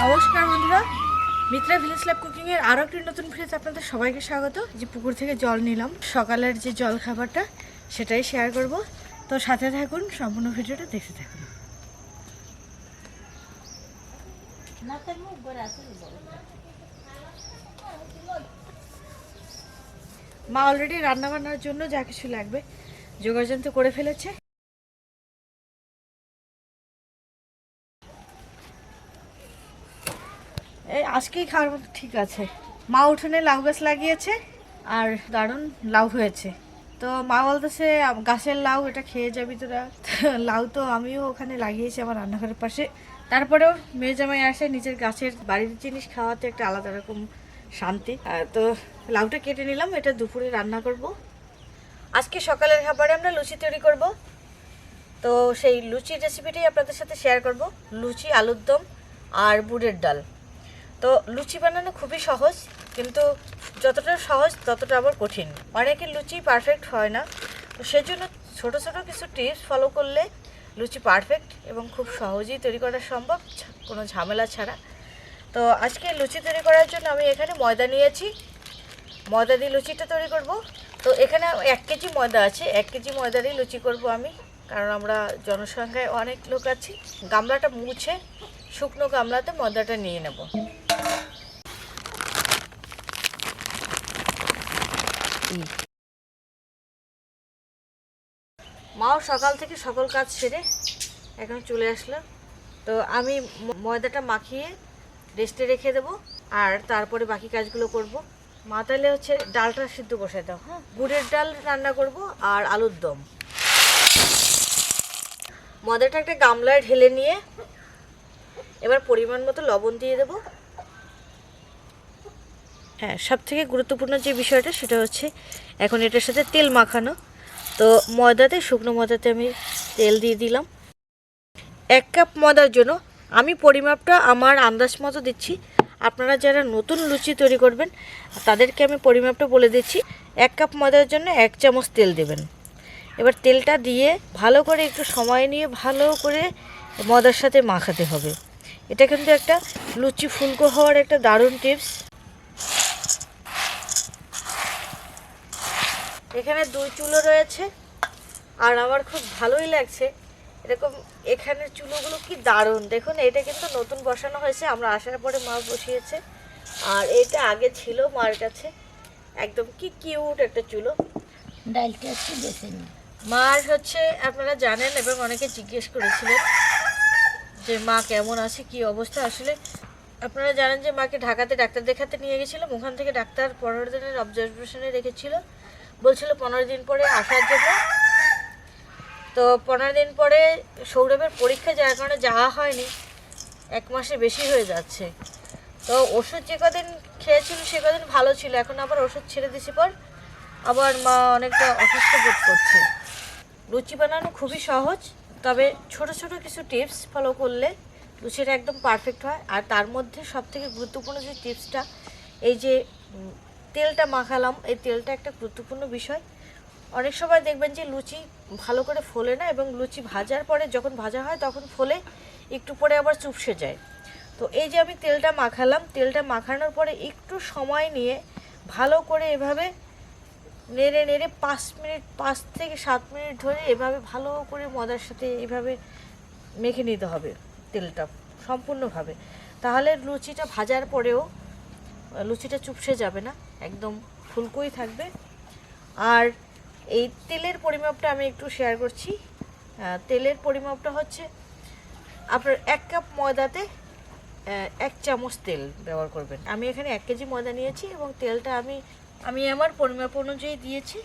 নমস্কার বন্ধুরা, Mitra village life cooking এর আরো একটি নতুন ভিডিওতে আপনাদের সবাইকে স্বাগত। যে পুকুর থেকে জল নিলাম, সকালের যে জল খাবারটা সেটাই শেয়ার করব। তো সাথে থাকুন, সম্পূর্ণ ভিডিওটা দেখতে থাকুন। মা অলরেডি রান্না বান্নার জন্য যা কিছু লাগবে যোগাযন্ত্র করে ফেলেছে। এই আজকেই খাওয়ার মতো ঠিক আছে। মা উঠোনে লাউ গাছ লাগিয়েছে আর দারুণ লাউ হয়েছে। তো মা বলতেছে গাছের লাউ, এটা খেয়ে যাবি তোরা। লাউ তো আমিও ওখানে লাগিয়েছি আমার রান্নাঘরের পাশে। তারপরেও মেয়ে জামাই আসে, নিজের গাছের বাড়ির জিনিস খাওয়াতে একটা আলাদা রকম শান্তি। তো লাউটা কেটে নিলাম, এটা দুপুরে রান্না করব। আজকে সকালের খাবারে আমরা লুচি তৈরি করব। তো সেই লুচির রেসিপিটাই আপনাদের সাথে শেয়ার করব। লুচি, আলুর দম আর বুটের ডাল। তো লুচি বানানো খুবই সহজ, কিন্তু যতটা সহজ ততটা আবার কঠিন। অনেকের লুচি পারফেক্ট হয় না, তো সেজন্য ছোট ছোট কিছু টিপস ফলো করলে লুচি পারফেক্ট এবং খুব সহজেই তৈরি করা সম্ভব, কোনো ঝামেলা ছাড়া। তো আজকে লুচি তৈরি করার জন্য আমি এখানে ময়দা নিয়েছি। ময়দা দিয়ে লুচিটা তৈরি করব। তো এখানে 1 কেজি ময়দা আছে। 1 কেজি ময়দারই লুচি করব আমি, কারণ আমরা জনসংখ্যায় অনেক লোক আছি। গামলাটা মুছে শুকনো গামলাতে ময়দাটা নিয়ে নেব। মাও সকাল থেকে সকল কাজ সেরে এখন চলে আসলো। তো আমি ময়দাটা মাখিয়ে রেস্টে রেখে দেব, আর তারপরে বাকি কাজগুলো করব। মা তাহলে হচ্ছে ডালটা সিদ্ধ বসাই দাও। হ্যাঁ, বুটের ডাল রান্না করব আর আলুর দম। ময়দাটা একটা গামলায় ঢেলে নিয়ে এবার পরিমাণ মতো লবণ দিয়ে দেব। হ্যাঁ, সব থেকে গুরুত্বপূর্ণ যে বিষয়টা সেটা হচ্ছে এখন এটার সাথে তেল মাখানো। তো ময়দাতে, শুকনো ময়দাতে আমি তেল দিয়ে দিলাম। 1 কাপ ময়দার জন্য আমি পরিমাপটা আমার আন্দাজ মতো দিচ্ছি। আপনারা যারা নতুন লুচি তৈরি করবেন তাদেরকে আমি পরিমাপটা বলে দিচ্ছি। 1 কাপ ময়দার জন্য 1 চামচ তেল দেবেন। এবার তেলটা দিয়ে ভালো করে একটু সময় নিয়ে ভালো করে ময়দার সাথে মাখাতে হবে। এটা কিন্তু একটা লুচি ফুলকো হওয়ার একটা দারুণ টিপস। এখানে 2 চুলো রয়েছে, আর আমার খুব ভালোই লাগছে এরকম। এখানের চুলোগুলো কি দারুণ দেখুন। এটা কিন্তু নতুন বসানো হয়েছে, আমরা আসার পরে মা বসিয়েছে। আর এটা আগে ছিল মার কাছে। একদম কি কিউট একটা চুলো। ডালটা একটু বেছে নিই। মার হচ্ছে আপনারা জানেন এবং অনেকে জিজ্ঞেস করেছিলেন যে মা কেমন আছে, কি অবস্থা। আসলে আপনারা জানেন যে মাকে ঢাকাতে ডাক্তার দেখাতে নিয়ে গেছিলাম। ওখান থেকে ডাক্তার 15 দিনের অবজারভেশনে রেখেছিল, বলছিল 15 দিন পরে আসার জন্য। তো 15 দিন পরে সৌরভের পরীক্ষা, যার কারণে যাওয়া হয়নি। 1 মাসে বেশি হয়ে যাচ্ছে। তো ওষুধ যে কদিন খেয়েছিল সে কদিন ভালো ছিল, এখন আবার ওষুধ ছেড়ে দিছি পর আবার মা অনেকটা অসুস্থ বোধ করছে। লুচি বানানো খুবই সহজ, তবে ছোট ছোট কিছু টিপস ফলো করলে লুচিটা একদম পারফেক্ট হয়। আর তার মধ্যে সবথেকে গুরুত্বপূর্ণ যে টিপসটা, এই যে তেলটা মাখালাম, এই তেলটা একটা গুরুত্বপূর্ণ বিষয়। অনেক সময় দেখবেন যে লুচি ভালো করে ফোলে না, এবং লুচি ভাজার পরে যখন ভাজা হয় তখন ফোলে, একটু পরে আবার চুপসে যায়। তো এই যে আমি তেলটা মাখালাম, তেলটা মাখানোর পরে একটু সময় নিয়ে ভালো করে এভাবে নেড়ে নেড়ে 5 থেকে 7 মিনিট ধরে এভাবে ভালো করে ময়দার সাথে এভাবে মেখে নিতে হবে তেলটা সম্পূর্ণভাবে। তাহলে লুচিটা ভাজার পরেও লুচিটা চুপসে যাবে না, একদম ফুলকোই থাকবে। আর এই তেলের পরিমাপটা আমি একটু শেয়ার করছি। তেলের পরিমাপটা হচ্ছে আপনার 1 কাপ ময়দাতে 1 চামচ তেল ব্যবহার করবেন। আমি এখানে 1 কেজি ময়দা নিয়েছি এবং তেলটা আমি আমার পরিমাপ অনুযায়ী দিয়েছি।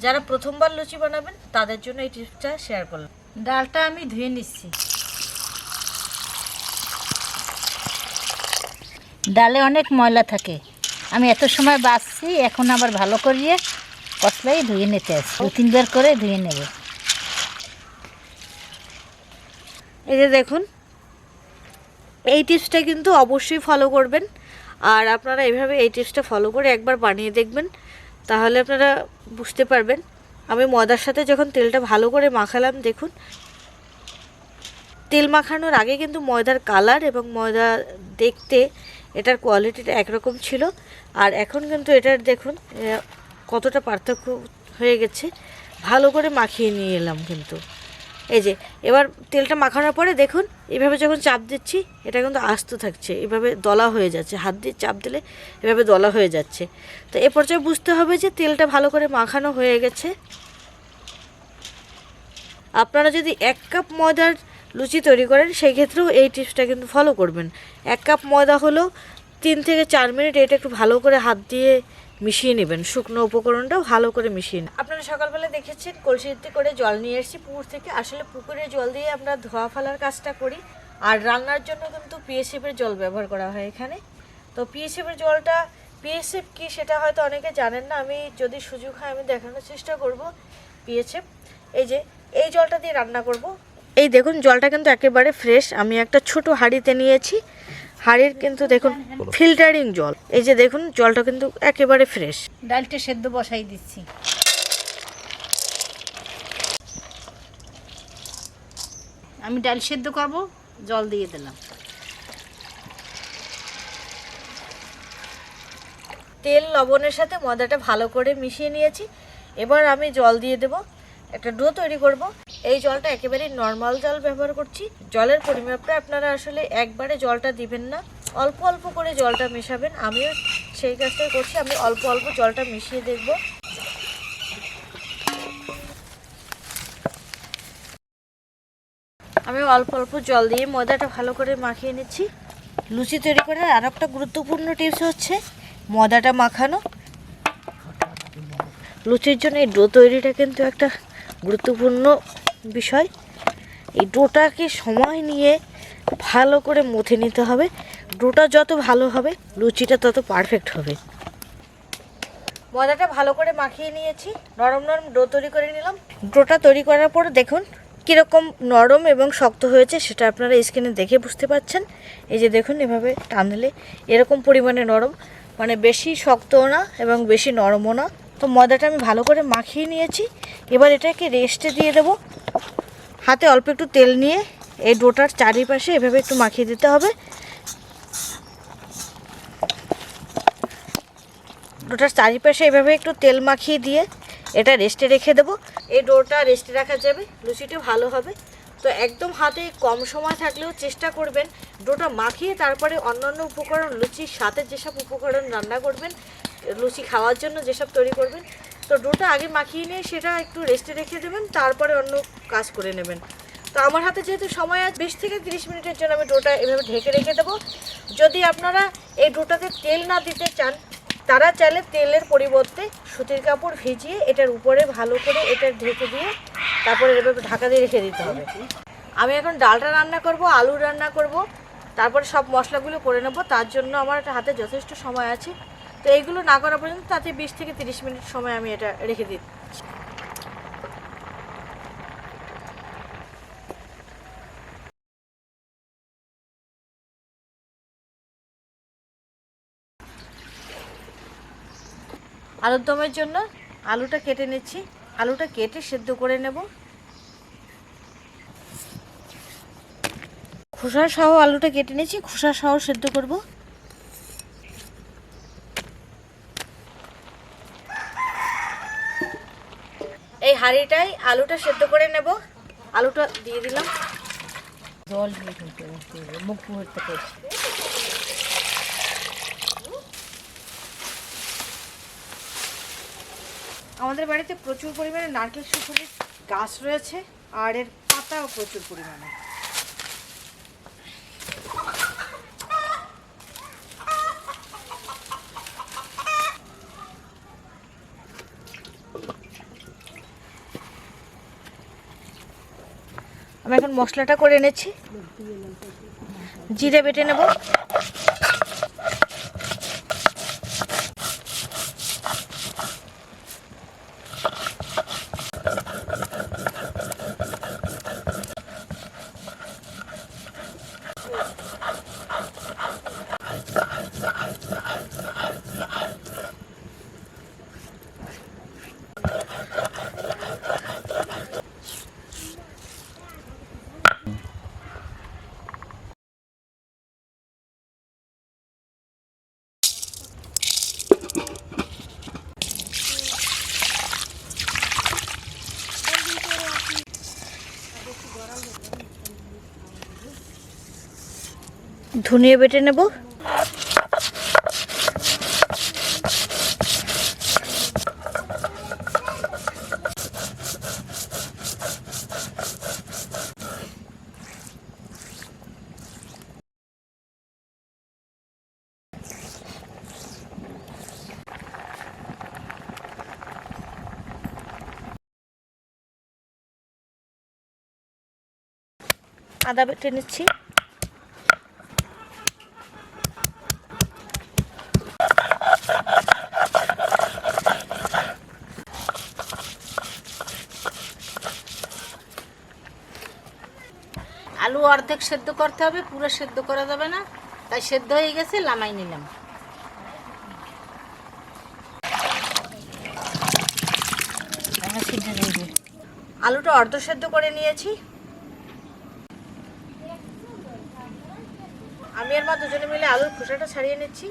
যারা প্রথমবার লুচি বানাবেন তাদের জন্য এই টিপসটা শেয়ার করলাম। ডালটা আমি ধুয়ে নিচ্ছি। ডালে অনেক ময়লা থাকে, আমি এত সময় বাছছি, এখন আবার ভালো করিয়ে কসলাই ধুয়ে নিতে আসছি। 2-3 বার করে ধুয়ে নেব। এই যে দেখুন, এই টিপসটা কিন্তু অবশ্যই ফলো করবেন। আর আপনারা এইভাবে এই টিপসটা ফলো করে একবার বানিয়ে দেখবেন, তাহলে আপনারা বুঝতে পারবেন। আমি ময়দার সাথে যখন তেলটা ভালো করে মাখালাম, দেখুন তেল মাখানোর আগে কিন্তু ময়দার কালার এবং ময়দা দেখতে এটার কোয়ালিটিটা একরকম ছিল, আর এখন কিন্তু এটার দেখুন কতটা পার্থক্য হয়ে গেছে। ভালো করে মাখিয়ে নিয়ে এলাম কিন্তু। এই যে এবার তেলটা মাখানোর পরে দেখুন এভাবে যখন চাপ দিচ্ছি এটা কিন্তু আস্ত থাকছে, এভাবে দলা হয়ে যাচ্ছে, হাত দিয়ে চাপ দিলে এভাবে দলা হয়ে যাচ্ছে। তো এ পর্যায়ে বুঝতে হবে যে তেলটা ভালো করে মাখানো হয়ে গেছে। আপনারা যদি 1 কাপ ময়দার লুচি তৈরি করেন সেই ক্ষেত্রেও এই টিপসটা কিন্তু ফলো করবেন। 1 কাপ ময়দা হলো 3 থেকে 4 মিনিট এটা একটু ভালো করে হাত দিয়ে মিশিয়ে নেবেন, শুকনো উপকরণটাও ভালো করে মিশিয়ে নেবেন। আপনারা সকালবেলা দেখেছেন কলসিতে করে জল নিয়ে এসেছি পুকুর থেকে। আসলে পুকুরের জল দিয়ে আমরা ধোয়া ফেলার কাজটা করি, আর রান্নার জন্য কিন্তু পিএসএফের জল ব্যবহার করা হয় এখানে। তো পিএসএফের জলটা, পিএসএফ কি সেটা হয়তো অনেকে জানেন না, আমি যদি সুযোগ হয় আমি দেখানোর চেষ্টা করব। পিএসএফ এই যে এই জলটা দিয়ে রান্না করব। এই দেখুন জলটা কিন্তু একেবারে ফ্রেশ, আমি একটা ছোট হাঁড়িতে নিয়েছি। হাঁড়ির কিন্তু দেখুন ফিল্টারিং জল, এই যে দেখুন জলটা কিন্তু একেবারে ফ্রেশ। ডালটা সেদ্ধ বসাই দিচ্ছি। আমি ডাল সেদ্ধ করব, জল দিয়ে দিলাম। তেল লবণের সাথে ময়দাটা ভালো করে মিশিয়ে নিয়েছি। এবার আমি জল দিয়ে দেব, একটা ডো তৈরি করব। এই জলটা একেবারে নর্মাল জল ব্যবহার করছি। জলের পরিমাপটা আপনারা আসলে একবারে জলটা দিবেন না, অল্প অল্প করে জলটা মেশাবেন। আমিও সেই কাজটাই করছি, আমি অল্প অল্প জলটা মিশিয়ে দেখব। আমি অল্প অল্প জল দিয়ে ময়দাটা ভালো করে মাখিয়ে নিচ্ছি। লুচি তৈরি করার আর একটা গুরুত্বপূর্ণ টিপস হচ্ছে ময়দাটা মাখানো। লুচির জন্য এই ডো তৈরিটা কিন্তু একটা গুরুত্বপূর্ণ বিষয়। এই ডোটাকে সময় নিয়ে ভালো করে মথে নিতে হবে। ডোটা যত ভালো হবে লুচিটা তত পারফেক্ট হবে। ময়দাটা ভালো করে মাখিয়ে নিয়েছি, নরম নরম ডো তৈরি করে নিলাম। ডোটা তৈরি করার পর দেখুন কীরকম নরম এবং শক্ত হয়েছে সেটা আপনারা স্ক্রিনে দেখে বুঝতে পারছেন। এই যে দেখুন এভাবে টানলে এরকম পরিমাণে নরম, মানে বেশি শক্তও না এবং বেশি নরমও না। তো ময়দাটা আমি ভালো করে মাখিয়ে নিয়েছি। এবার এটাকে রেস্টে দিয়ে দেব। হাতে অল্প একটু তেল নিয়ে এই ডোটার চারিপাশে এভাবে একটু মাখিয়ে দিতে হবে। ডোটার চারিপাশে এভাবে একটু তেল মাখিয়ে দিয়ে এটা রেস্টে রেখে দেবো। এই ডোটা রেস্টে রাখা যাবে, লুচিটা ভালো হবে। তো একদম হাতে কম সময় থাকলেও চেষ্টা করবেন ডোটা মাখিয়ে তারপরে অন্যান্য উপকরণ, লুচির সাথে যেসব উপকরণ রান্না করবেন, লুচি খাওয়ার জন্য যেসব তৈরি করবেন, তো ডোটা আগে মাখিয়ে নিয়ে সেটা একটু রেস্টে রেখে দেবেন, তারপরে অন্য কাজ করে নেবেন। তো আমার হাতে যেহেতু সময় আছে 20 থেকে 30 মিনিটের জন্য আমি ডোটা এভাবে ঢেকে রেখে দেবো। যদি আপনারা এই ডোটাতে তেল না দিতে চান তারা চাইলে তেলের পরিবর্তে সুতির কাপড় ভিজিয়ে এটার উপরে ভালো করে এটা ঢেকে দিয়ে তারপরে এভাবে ঢাকা দিয়ে রেখে দিতে হবে। আমি এখন ডালটা রান্না করব, আলু রান্না করব, তারপরে সব মশলাগুলো করে নেব। তার জন্য আমার হাতে যথেষ্ট সময় আছে। তো এইগুলো না করা পর্যন্ত তাতে 20 থেকে 30 মিনিট সময় আমি এটা রেখে দিচ্ছি। আলুর দমের জন্য আলুটা কেটে নিচ্ছি, আলুটা কেটে সেদ্ধ করে নেব। খোসা সহ আলুটা কেটে নিচ্ছি, খোসা সহ সেদ্ধ করব। এই হাঁড়িটাই আলুটা সেদ্ধ করে নেব। আলুটা দিয়ে দিলাম, জল মুখ করতে। আমাদের বাড়িতে প্রচুর পরিমাণে নারকেল সুপুরির গাছ রয়েছে, আর এর পাতাও প্রচুর পরিমাণে। আমি এখন মশলাটা করে এনেছি, জিরে বেটে নেব। ধনিয়া বেটে নেব। আদা বেটে নিচ্ছি। আলু অর্ধেক সেদ্ধ করতে হবে, পুরো সেদ্ধ করা যাবে না, তাই সেদ্ধ হয়ে গেছে, নামাই নিলাম। আলুটা অর্ধ সেদ্ধ করে নিয়েছি। আমি আর মা দুজনে মিলে আলুর খোসাটা ছাড়িয়ে নিচ্ছি।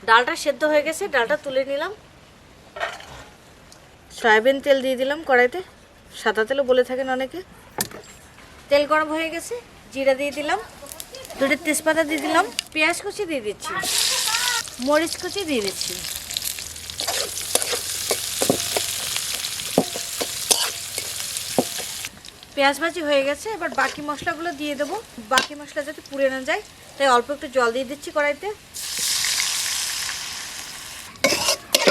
ডালটা সেদ্ধ হয়ে গেছে, ডালটা তুলে নিলাম। সয়াবিন তেল দিয়ে দিলাম কড়াইতে, সাদা তেলও বলে থাকেন অনেকে। তেল গরম হয়ে গেছে, জিরা দিয়ে দিলাম, দুটো তেজপাতা দিয়ে দিলাম, পেঁয়াজ কুচি দিয়ে দিচ্ছি, মরিচ কুচি দিয়ে দিচ্ছি। পেঁয়াজ ভাজি হয়ে গেছে, এবার বাকি মশলাগুলো দিয়ে দেবো। বাকি মশলা যাতে পুড়ে না যায় তাই অল্প একটু জল দিয়ে দিচ্ছি কড়াইতে।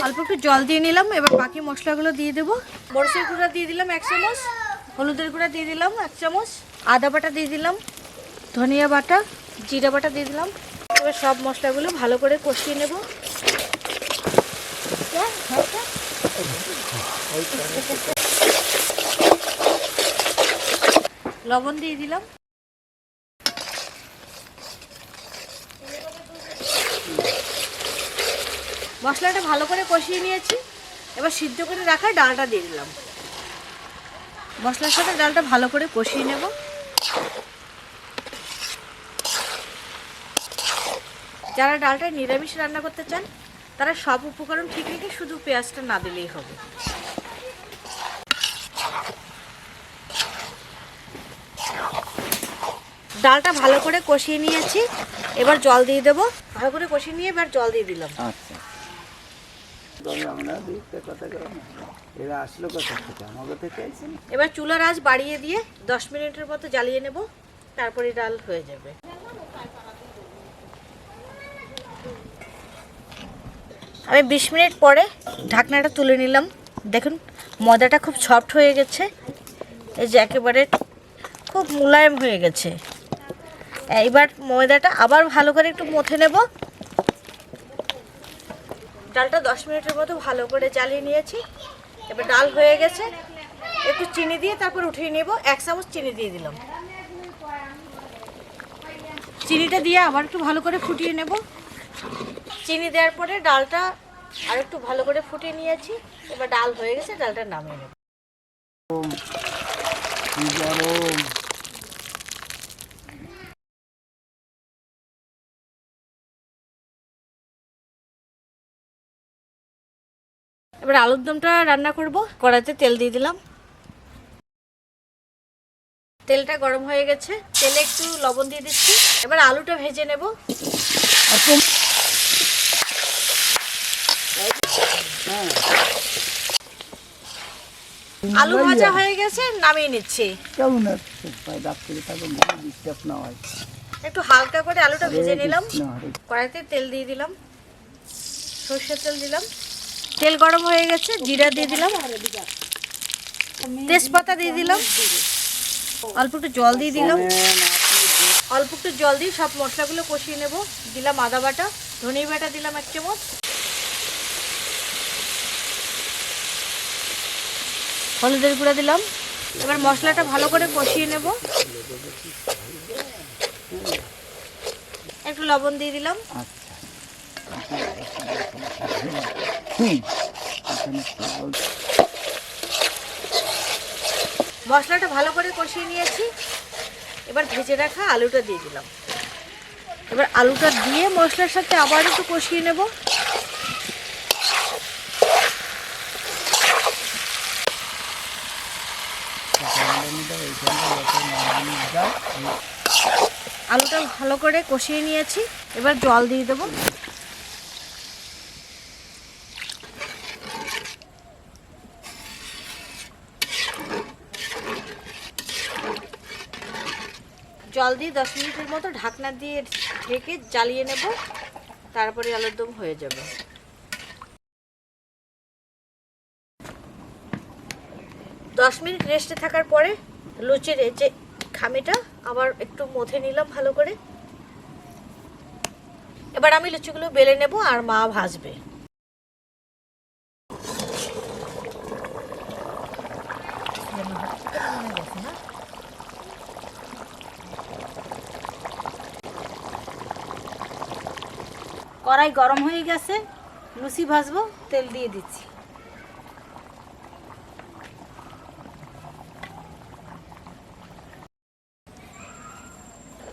অল্প একটু জল দিয়ে নিলাম, এবার বাকি মশলাগুলো দিয়ে দেবো। মরিচের গুঁড়া দিয়ে দিলাম 1 চামচ, হলুদের গুঁড়া দিয়ে দিলাম 1 চামচ, আদা বাটা দিয়ে দিলাম, ধনিয়া বাটা, জিরা বাটা দিয়ে দিলাম। এবার সব মশলাগুলো ভালো করে কষিয়ে নেব। লবণ দিয়ে দিলাম। মশলাটা ভালো করে কষিয়ে নিয়েছি, এবার সিদ্ধ করে রাখা ডালটা দিয়ে দিলাম। মশলার সাথে ডালটা ভালো করে কষিয়ে নেব। যারা ডালটা নিরামিষ রান্না করতে চান তারা সব উপকরণ ঠিক রেখে শুধু পেঁয়াজটা না দিলেই হবে। ডালটা ভালো করে কষিয়ে নিয়েছি, এবার জল দিয়ে দেবো। ভালো করে কষিয়ে নিয়ে এবার জল দিয়ে দিলাম। আচ্ছা, এবার চুলার আঁচ বাড়িয়ে দিয়ে 10 মিনিটের মতো জ্বালিয়ে নেব, তারপরে ডাল হয়ে যাবে। আমি 20 মিনিট পরে ঢাকনাটা তুলে নিলাম। দেখুন ময়দাটা খুব সফট হয়ে গেছে, এই যে একেবারে খুব মোলায়েম হয়ে গেছে। এইবার ময়দাটা আবার ভালো করে একটু মথে নেব। ডালটা 10 মিনিটের মতো ভালো করে জ্বালিয়ে নিয়েছি, এবার ডাল হয়ে গেছে। একটু চিনি দিয়ে তারপর উঠিয়ে নেব। 1 চামচ চিনি দিয়ে দিলাম। চিনিটা দিয়ে আবার একটু ভালো করে ফুটিয়ে নেব। চিনি দেওয়ার পরে ডালটা আর একটু ভালো করে ফুটিয়ে নিয়েছি, এবার ডাল হয়ে গেছে, ডালটা নামিয়ে নেব। এবার আলুর দমটা রান্না করব। কড়াইতে তেল দিয়ে দিলাম, তেলটা গরম হয়ে গেছে, তেলে একটু লবণ দিয়ে দিচ্ছি। এবার আলুটা ভেজে নেব। আলু ভাজা হয়ে গেছে, নামিয়ে নিচ্ছি। একটু হালকা করে আলুটা ভেজে নিলাম। কড়াইতে তেল দিয়ে দিলাম, সরষের তেল দিলাম, তেল গরম হয়ে গেছে, জিরা দিয়ে দিলাম, তেজপাতা দিয়ে দিলাম, অল্প একটু জল দিয়ে দিলাম। অল্প একটু জল দিয়ে সব মশলাগুলো কষিয়ে নেব। দিলাম আদা বাটা, ধনিয়া বাটা দিলাম 1 চামচ, হলুদের গুঁড়া দিলাম। এবার মশলাটা ভালো করে কষিয়ে নেব। একটু লবণ দিয়ে দিলাম। মশলাটা ভালো করে কষিয়ে নিয়েছি, এবার ভেজে রাখা আলুটা দিয়ে দিলাম। এবার আলুটা দিয়ে মশলার সাথে আবার একটু কষিয়ে নেব। আলুটা ভালো করে কষিয়ে নিয়েছি, এবার জল দিয়ে দেবো। জল দিয়ে 10 মিনিটের মতো ঢাকনা দিয়ে ঢেকে জ্বালিয়ে নেব, তারপরে আলুর দম হয়ে যাবে। দশ মিনিট রেস্টে থাকার পরে লুচির এই যে খামিটা আবার একটু মথে নিলাম ভালো করে। এবার আমি লুচিগুলো বেলে নেব আর মা ভাজবে। কড়াই গরম হয়ে গেছে, লুচি ভাজবো, তেল দিয়ে দিচ্ছি।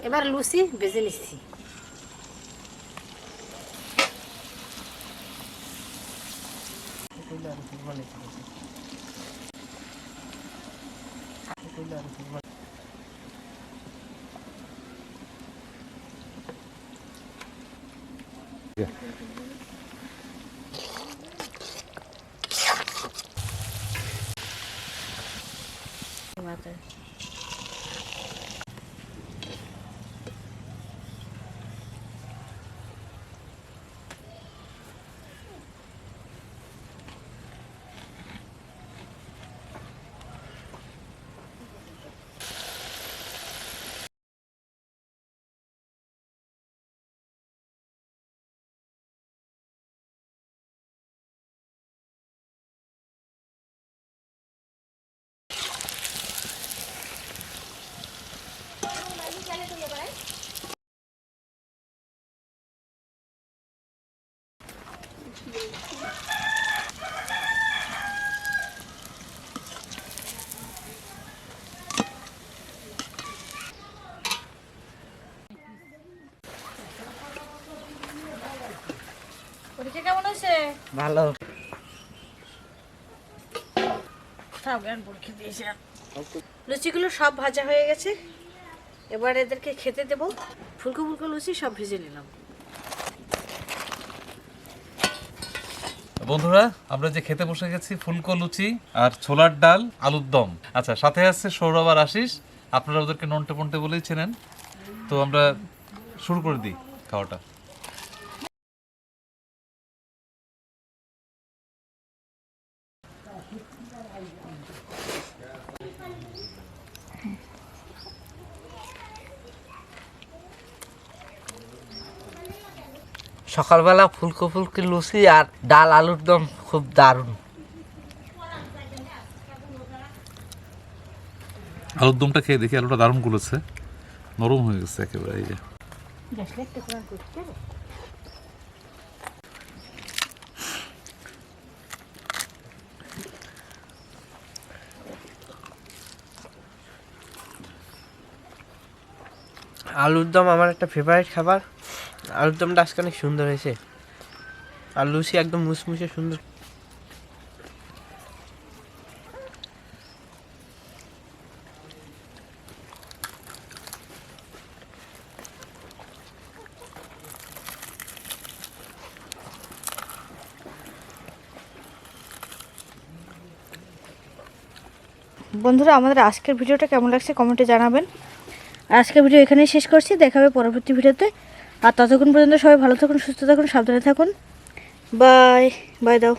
এবার লুচি ভেজে নিচ্ছি। কেমন হয়েছে? ভালো। লুচিগুলো সব ভাজা হয়ে গেছে, এবার এদেরকে খেতে দেবো। ফুলকো ফুলকো লুচি সব ভেজে নিলাম। বন্ধুরা, আমরা যে খেতে বসে গেছি ফুলকো লুচি আর ছোলার ডাল আলুর দম। আচ্ছা, সাথে আছে সৌরভ আর আশিস। আপনারা ওদেরকে নন্টে পন্টে বলেই চেনেন। তো আমরা শুরু করে দিই খাওয়াটা। সকালবেলা ফুলকো ফুলকি লুচি আর ডাল আলুর দম খুব দারুণ। আলুর দমটা খেয়ে দেখি, আলুটা দারুণ গুলেছে, নরম হয়ে গেছে একেবারে। এই যে আলুর দম আমার একটা ফেভারিট খাবার। আলুর দমটা আজকে অনেক সুন্দর হয়েছে, আর লুচি একদম মুসমুসে সুন্দর। বন্ধুরা, আমাদের আজকের ভিডিওটা কেমন লাগছে কমেন্টে জানাবেন। আজকের ভিডিও এখানেই শেষ করছি, দেখা হবে পরবর্তী ভিডিওতে। আর ততক্ষণ পর্যন্ত সবাই ভালো থাকুন, সুস্থ থাকুন, সাবধানে থাকুন। বাই বাই দাও।